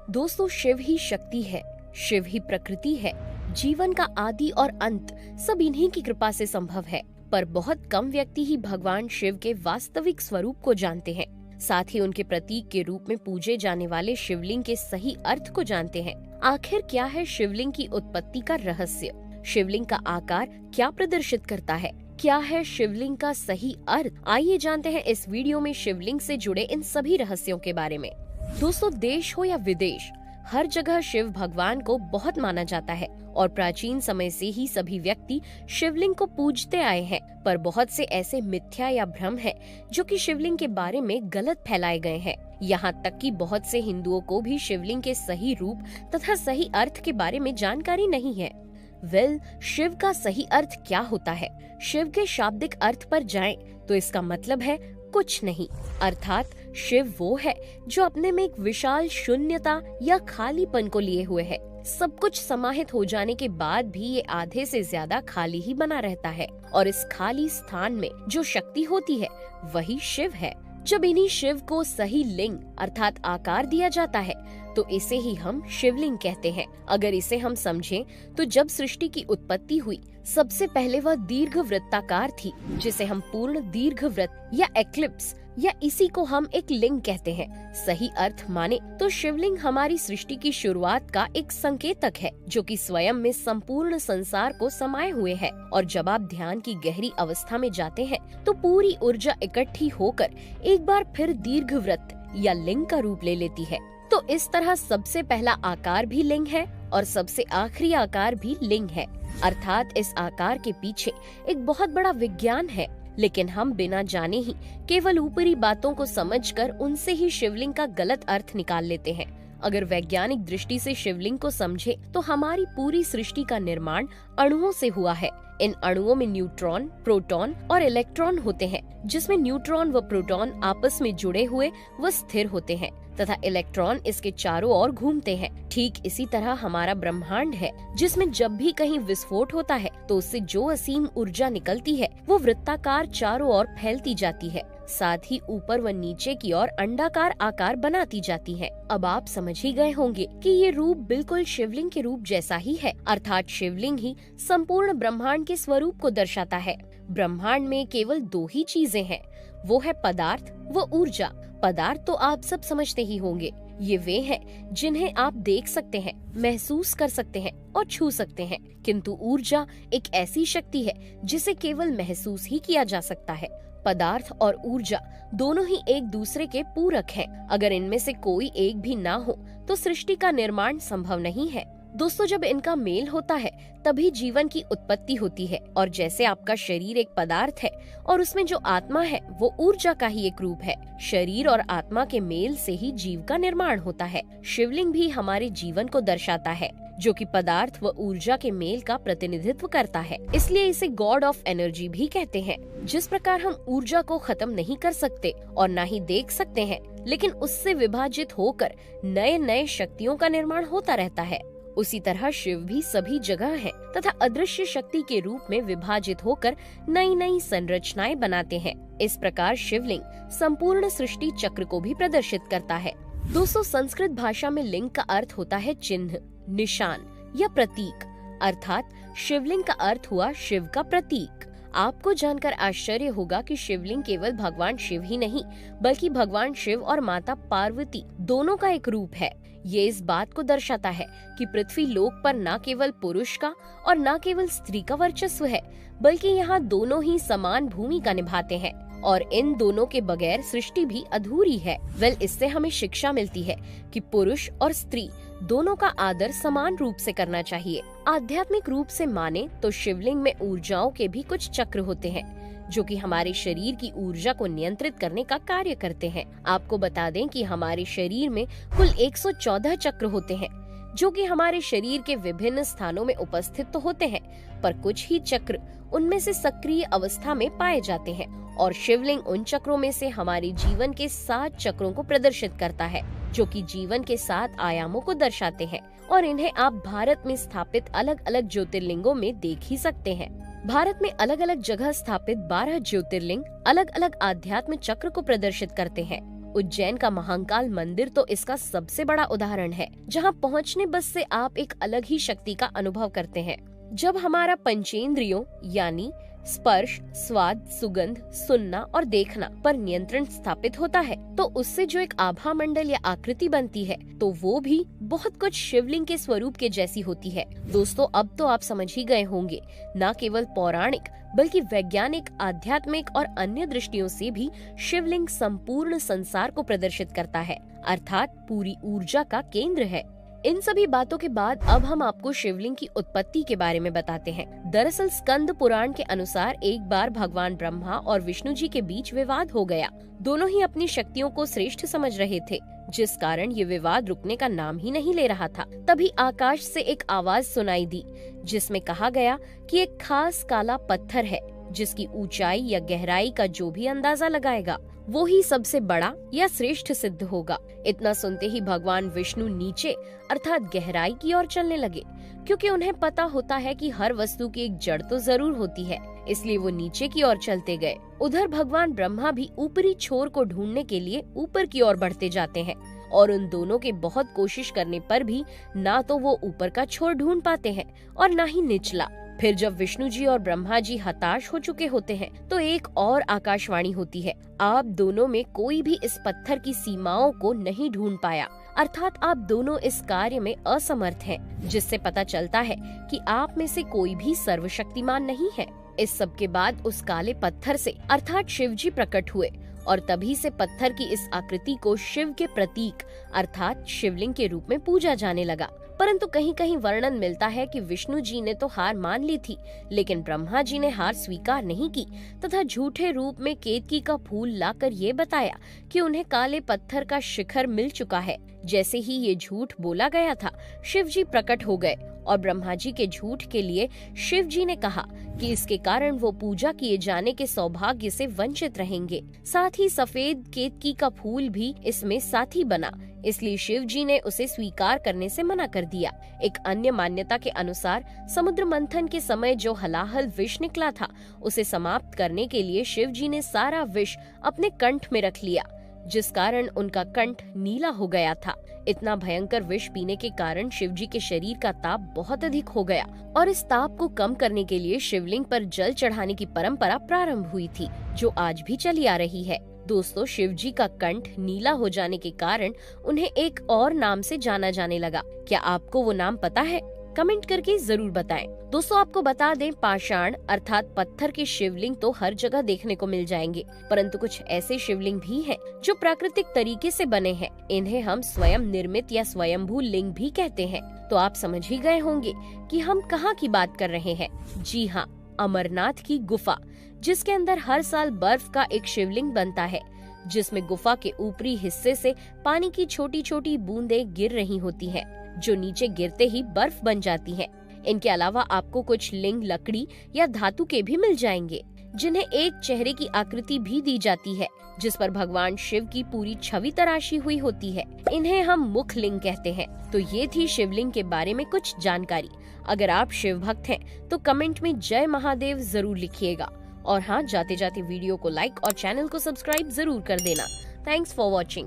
दोस्तों, शिव ही शक्ति है, शिव ही प्रकृति है। जीवन का आदि और अंत सब इन्हीं की कृपा से संभव है। पर बहुत कम व्यक्ति ही भगवान शिव के वास्तविक स्वरूप को जानते हैं। साथ ही उनके प्रतीक के रूप में पूजे जाने वाले शिवलिंग के सही अर्थ को जानते हैं। आखिर क्या है शिवलिंग की उत्पत्ति का रहस्य? शिवलिंग का आकार क्या प्रदर्शित करता है? क्या है शिवलिंग का सही अर्थ? आइए जानते हैं इस वीडियो में शिवलिंग से जुड़े इन सभी रहस्यों के बारे में। दोस्तों, देश हो या विदेश, हर जगह शिव भगवान को बहुत माना जाता है और प्राचीन समय से ही सभी व्यक्ति शिवलिंग को पूजते आए हैं। पर बहुत से ऐसे मिथ्या या भ्रम हैं जो कि शिवलिंग के बारे में गलत फैलाए गए हैं। यहाँ तक कि बहुत से हिंदुओं को भी शिवलिंग के सही रूप तथा सही अर्थ के बारे में जानकारी नहीं है। शिव का सही अर्थ क्या होता है? शिव के शाब्दिक अर्थ पर जाएं तो इसका मतलब है कुछ नहीं, अर्थात शिव वो है जो अपने में एक विशाल शून्यता या खालीपन को लिए हुए है। सब कुछ समाहित हो जाने के बाद भी ये आधे से ज्यादा खाली ही बना रहता है और इस खाली स्थान में जो शक्ति होती है वही शिव है। जब इन्हीं शिव को सही लिंग अर्थात आकार दिया जाता है तो इसे ही हम शिवलिंग कहते हैं। अगर इसे हम समझें तो जब सृष्टि की उत्पत्ति हुई, सबसे पहले वह दीर्घ वृत्ताकार थी, जिसे हम पूर्ण दीर्घ वृत्त या एक्लिप्स या इसी को हम एक लिंग कहते हैं। सही अर्थ माने तो शिवलिंग हमारी सृष्टि की शुरुआत का एक संकेतक है जो कि स्वयं में संपूर्ण संसार को समाये हुए है। और जब आप ध्यान की गहरी अवस्था में जाते हैं तो पूरी ऊर्जा इकट्ठी होकर एक बार फिर दीर्घ वृत्त या लिंग का रूप ले लेती है। तो इस तरह सबसे पहला आकार भी लिंग है और सबसे आखिरी आकार भी लिंग है, अर्थात इस आकार के पीछे एक बहुत बड़ा विज्ञान है। लेकिन हम बिना जाने ही केवल ऊपरी बातों को समझकर उनसे ही शिवलिंग का गलत अर्थ निकाल लेते हैं। अगर वैज्ञानिक दृष्टि से शिवलिंग को समझे तो हमारी पूरी सृष्टि का निर्माण अणुओं से हुआ है। इन अणुओं में न्यूट्रॉन, प्रोटॉन और इलेक्ट्रॉन होते हैं, जिसमें न्यूट्रॉन व प्रोटॉन आपस में जुड़े हुए व स्थिर होते हैं तथा इलेक्ट्रॉन इसके चारों ओर घूमते हैं। ठीक इसी तरह हमारा ब्रह्मांड है, जिसमें जब भी कहीं विस्फोट होता है तो उससे जो असीम ऊर्जा निकलती है वो वृत्ताकार चारों ओर फैलती जाती है, साथ ही ऊपर व नीचे की ओर अंडाकार आकार बनाती जाती है। अब आप समझ ही गए होंगे कि ये रूप बिल्कुल शिवलिंग के रूप जैसा ही है, अर्थात शिवलिंग ही संपूर्ण ब्रह्मांड के स्वरूप को दर्शाता है। ब्रह्मांड में केवल दो ही चीजें हैं, वो है पदार्थ व ऊर्जा। पदार्थ तो आप सब समझते ही होंगे, ये वे हैं जिन्हें आप देख सकते हैं, महसूस कर सकते हैं और छू सकते हैं। किंतु ऊर्जा एक ऐसी शक्ति है जिसे केवल महसूस ही किया जा सकता है। पदार्थ और ऊर्जा दोनों ही एक दूसरे के पूरक हैं। अगर इनमें से कोई एक भी ना हो तो सृष्टि का निर्माण संभव नहीं है। दोस्तों, जब इनका मेल होता है तभी जीवन की उत्पत्ति होती है। और जैसे आपका शरीर एक पदार्थ है और उसमें जो आत्मा है वो ऊर्जा का ही एक रूप है, शरीर और आत्मा के मेल से ही जीव का निर्माण होता है। शिवलिंग भी हमारे जीवन को दर्शाता है, जो कि पदार्थ व ऊर्जा के मेल का प्रतिनिधित्व करता है। इसलिए इसे गॉड ऑफ एनर्जी भी कहते हैं। जिस प्रकार हम ऊर्जा को खत्म नहीं कर सकते और न ही देख सकते हैं, लेकिन उससे विभाजित होकर नए नए शक्तियों का निर्माण होता रहता है, उसी तरह शिव भी सभी जगह है तथा अदृश्य शक्ति के रूप में विभाजित होकर नई नई संरचनाएं बनाते हैं। इस प्रकार शिवलिंग संपूर्ण सृष्टि चक्र को भी प्रदर्शित करता है। दोस्तों, संस्कृत भाषा में लिंग का अर्थ होता है चिन्ह, निशान या प्रतीक, अर्थात शिवलिंग का अर्थ हुआ शिव का प्रतीक। आपको जानकर आश्चर्य होगा कि शिवलिंग केवल भगवान शिव ही नहीं बल्कि भगवान शिव और माता पार्वती दोनों का एक रूप है। ये इस बात को दर्शाता है कि पृथ्वी लोक पर न केवल पुरुष का और न केवल स्त्री का वर्चस्व है, बल्कि यहाँ दोनों ही समान भूमिका निभाते हैं और इन दोनों के बगैर सृष्टि भी अधूरी है। इससे हमें शिक्षा मिलती है कि पुरुष और स्त्री दोनों का आदर समान रूप से करना चाहिए। आध्यात्मिक रूप से माने तो शिवलिंग में ऊर्जाओं के भी कुछ चक्र होते हैं जो कि हमारे शरीर की ऊर्जा को नियंत्रित करने का कार्य करते हैं। आपको बता दें कि हमारे शरीर में कुल 114 चक्र होते हैं जो कि हमारे शरीर के विभिन्न स्थानों में उपस्थित तो होते हैं, पर कुछ ही चक्र उनमें से सक्रिय अवस्था में पाए जाते हैं और शिवलिंग उन चक्रों में से हमारे जीवन के 7 चक्रों को प्रदर्शित करता है जो कि जीवन के 7 आयामों को दर्शाते हैं और इन्हें आप भारत में स्थापित अलग अलग ज्योतिर्लिंगों में देख ही सकते हैं। भारत में अलग अलग जगह स्थापित 12 ज्योतिर्लिंग अलग अलग आध्यात्म चक्र को प्रदर्शित करते हैं। उज्जैन का महाकाल मंदिर तो इसका सबसे बड़ा उदाहरण है, जहां पहुंचने बस से आप एक अलग ही शक्ति का अनुभव करते हैं। जब हमारा पंचेंद्रियों यानी स्पर्श, स्वाद, सुगंध, सुनना और देखना पर नियंत्रण स्थापित होता है, तो उससे जो एक आभा मंडल या आकृति बनती है, तो वो भी बहुत कुछ शिवलिंग के स्वरूप के जैसी होती है। दोस्तों, अब तो आप समझ ही गए होंगे, न केवल पौराणिक बल्कि वैज्ञानिक, आध्यात्मिक और अन्य दृष्टियों से भी शिवलिंग संपूर्ण संसार को प्रदर्शित करता है, अर्थात पूरी ऊर्जा का केंद्र है। इन सभी बातों के बाद अब हम आपको शिवलिंग की उत्पत्ति के बारे में बताते हैं। दरअसल स्कंद पुराण के अनुसार एक बार भगवान ब्रह्मा और विष्णु जी के बीच विवाद हो गया। दोनों ही अपनी शक्तियों को श्रेष्ठ समझ रहे थे, जिस कारण ये विवाद रुकने का नाम ही नहीं ले रहा था। तभी आकाश से एक आवाज सुनाई दी, जिसमें कहा गया कि एक खास काला पत्थर है, जिसकी ऊंचाई या गहराई का जो भी अंदाजा लगाएगा, वो ही सबसे बड़ा या श्रेष्ठ सिद्ध होगा। इतना सुनते ही भगवान विष्णु नीचे अर्थात गहराई की ओर चलने लगे, क्योंकि उन्हें पता होता है कि हर वस्तु की एक जड़ तो जरूर होती है, इसलिए वो नीचे की ओर चलते गए। उधर भगवान ब्रह्मा भी ऊपरी छोर को ढूंढने के लिए ऊपर की ओर बढ़ते जाते हैं, और उन दोनों के बहुत कोशिश करने पर भी ना तो वो ऊपर का छोर ढूंढ पाते हैं और ना ही निचला। फिर जब विष्णु जी और ब्रह्मा जी हताश हो चुके होते हैं, तो एक और आकाशवाणी होती है, आप दोनों में कोई भी इस पत्थर की सीमाओं को नहीं ढूंढ पाया, अर्थात आप दोनों इस कार्य में असमर्थ हैं, जिससे पता चलता है कि आप में से कोई भी सर्वशक्तिमान नहीं है। इस सब के बाद उस काले पत्थर से अर्थात शिव जी प्रकट हुए, और तभी से पत्थर की इस आकृति को शिव के प्रतीक अर्थात शिवलिंग के रूप में पूजा जाने लगा। परंतु कहीं कहीं वर्णन मिलता है कि विष्णु जी ने तो हार मान ली थी, लेकिन ब्रह्मा जी ने हार स्वीकार नहीं की तथा झूठे रूप में केतकी का फूल लाकर ये बताया कि उन्हें काले पत्थर का शिखर मिल चुका है। जैसे ही ये झूठ बोला गया था, शिव जी प्रकट हो गए और ब्रह्मा जी के झूठ के लिए शिव जी ने कहा कि इसके कारण वो पूजा किए जाने के सौभाग्य से वंचित रहेंगे। साथ ही सफेद केतकी का फूल भी इसमें साथी बना, इसलिए शिव जी ने उसे स्वीकार करने से मना कर दिया। एक अन्य मान्यता के अनुसार समुद्र मंथन के समय जो हलाहल विष निकला था, उसे समाप्त करने के लिए शिव जी ने सारा विष अपने कंठ में रख लिया, जिस कारण उनका कंठ नीला हो गया था। इतना भयंकर विष पीने के कारण शिव जी के शरीर का ताप बहुत अधिक हो गया, और इस ताप को कम करने के लिए शिवलिंग पर जल चढ़ाने की परंपरा प्रारंभ हुई थी, जो आज भी चली आ रही है। दोस्तों, शिव जी का कंठ नीला हो जाने के कारण उन्हें एक और नाम से जाना जाने लगा। क्या आपको वो नाम पता है? कमेंट करके जरूर बताएं। दोस्तों, आपको बता दें, पाषाण अर्थात पत्थर के शिवलिंग तो हर जगह देखने को मिल जाएंगे, परंतु कुछ ऐसे शिवलिंग भी हैं जो प्राकृतिक तरीके से बने हैं। इन्हें हम स्वयं निर्मित या स्वयंभू लिंग भी कहते हैं। तो आप समझ ही गए होंगे कि हम कहाँ की बात कर रहे हैं। जी हाँ, अमरनाथ की गुफा, जिसके अंदर हर साल बर्फ का एक शिवलिंग बनता है, जिसमें गुफा के ऊपरी हिस्से से पानी की छोटी छोटी बूंदें गिर रही होती हैं, जो नीचे गिरते ही बर्फ बन जाती हैं। इनके अलावा आपको कुछ लिंग लकड़ी या धातु के भी मिल जाएंगे, जिन्हें एक चेहरे की आकृति भी दी जाती है, जिस पर भगवान शिव की पूरी छवि तराशी हुई होती है। इन्हें हम मुख लिंग कहते हैं। तो ये थी शिवलिंग के बारे में कुछ जानकारी। अगर आप शिव भक्त हैं तो कमेंट में जय महादेव जरूर लिखिएगा, और हाँ, जाते जाते वीडियो को लाइक और चैनल को सब्सक्राइब जरूर कर देना। Thanks for watching.